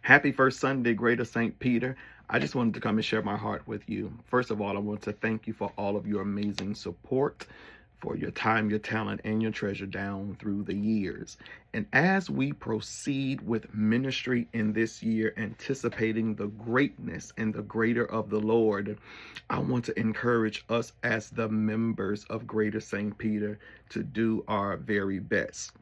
Happy first Sunday, Greater St. Peter. I just wanted to come and share my heart with you. First of all, I want to thank you for all of your amazing support, for your time, your talent, and your treasure down through the years. And as we proceed with ministry in this year, anticipating the greatness and the greater of the Lord, I want to encourage us as the members of Greater St. Peter to do our very best.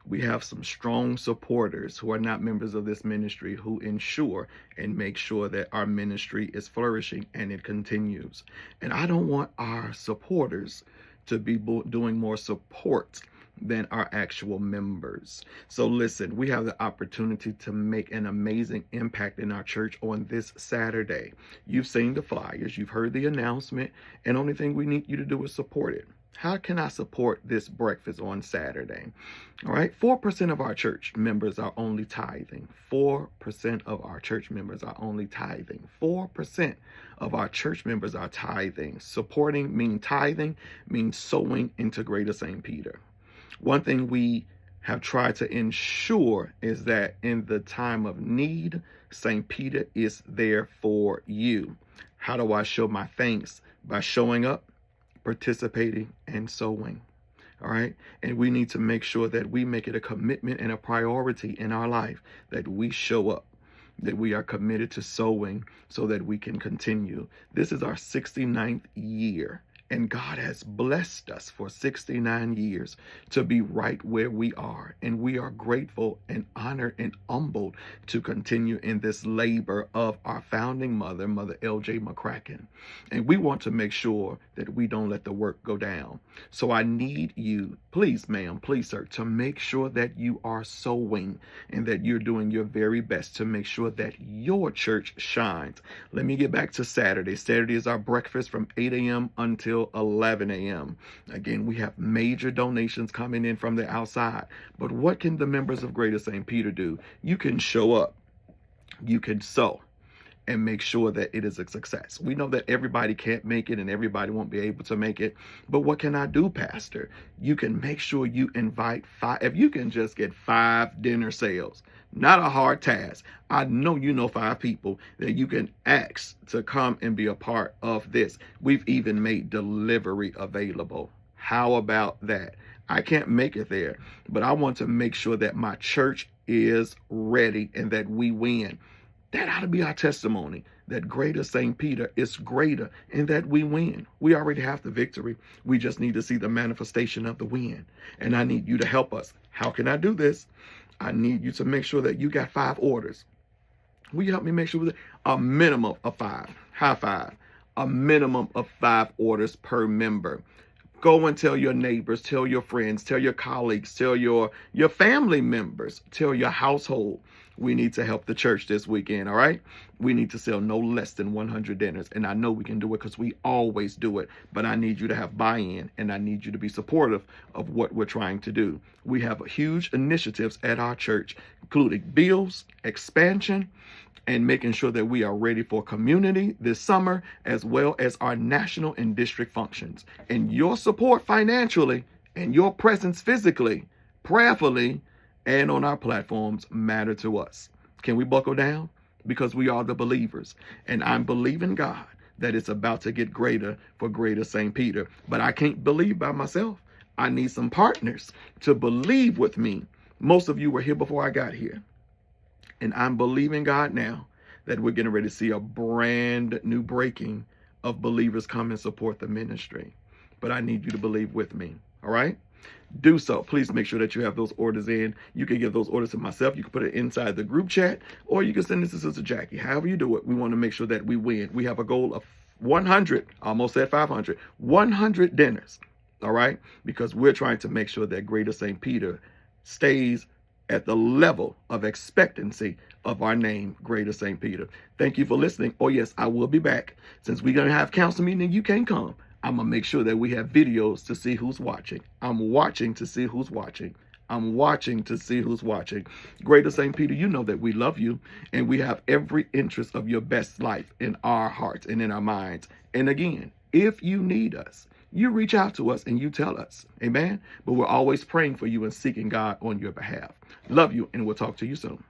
We have some strong supporters who are not members of this ministry who ensure and make sure that our ministry is flourishing and it continues. And I don't want our supporters to be doing more support than our actual members. So listen, we have the opportunity to make an amazing impact in our church on this Saturday. You've seen the flyers, you've heard the announcement, and only thing we need you to do is support it. How can I support this breakfast on Saturday? All right, 4% of our church members are only tithing. 4% of our church members are only tithing. 4% of our church members are tithing. Supporting means tithing, means sowing into Greater St. Peter. One thing we have tried to ensure is that in the time of need, St. Peter is there for you. How do I show my thanks? By showing up, participating, and sowing. All right. And we need to make sure that we make it a commitment and a priority in our life that we show up, that we are committed to sowing so that we can continue. This is our 69th year. And God has blessed us for 69 years to be right where we are. And we are grateful and honored and humbled to continue in this labor of our founding mother, Mother L.J. McCracken. And we want to make sure that we don't let the work go down. So I need you, please, ma'am, please, sir, to make sure that you are sowing and that you're doing your very best to make sure that your church shines. Let me get back to Saturday. Saturday is our breakfast from 8 a.m. until 11 a.m. Again, we have major donations coming in from the outside. But what can the members of Greater St. Peter do? You can show up. You can sow and make sure that it is a success. We know that everybody can't make it and everybody won't be able to make it. But what can I do, Pastor? You can make sure you invite 5. If you can just get 5 dinner sales, not a hard task. I know you know 5 people that you can ask to come and be a part of this. We've even made delivery available. How about that? I can't make it there, but I want to make sure that my church is ready and that we win. That ought to be our testimony, that Greater St. Peter is greater and that we win. We already have the victory. We just need to see the manifestation of the win. And I need you to help us. How can I do this? I need you to make sure that you got 5 orders. Will you help me make sure that a minimum of 5? High five. A minimum of 5 orders per member. Go and tell your neighbors, tell your friends, tell your colleagues, tell your family members, tell your household. We need to help the church this weekend, all right? We need to sell no less than 100 dinners. And I know we can do it because we always do it. But I need you to have buy-in and I need you to be supportive of what we're trying to do. We have huge initiatives at our church, including bills, expansion, and making sure that we are ready for community this summer, as well as our national and district functions. And your support financially and your presence physically, prayerfully, and on our platforms matter to us. Can we buckle down? Because we are the believers. And I'm believing God that it's about to get greater for Greater St. Peter. But I can't believe by myself. I need some partners to believe with me. Most of you were here before I got here. And I'm believing God now that we're getting ready to see a brand new breaking of believers come and support the ministry. But I need you to believe with me. All right? Do so. Please make sure that you have those orders in. You can give those orders to myself. You can put it inside the group chat, or you can send this to Sister Jackie. However you do it, we want to make sure that we win. We have a goal of 100, almost at 500, 100 dinners. All right? Because we're trying to make sure that Greater St. Peter stays at the level of expectancy of our name, Greater St. Peter. Thank you for listening. Oh, yes, I will be back. Since we're going to have council meeting and you can't come, I'm going to make sure that we have videos to see who's watching. I'm watching to see who's watching. I'm watching to see who's watching. Greater St. Peter, you know that we love you and we have every interest of your best life in our hearts and in our minds. And again, if you need us, you reach out to us and you tell us. Amen. But we're always praying for you and seeking God on your behalf. Love you, and we'll talk to you soon.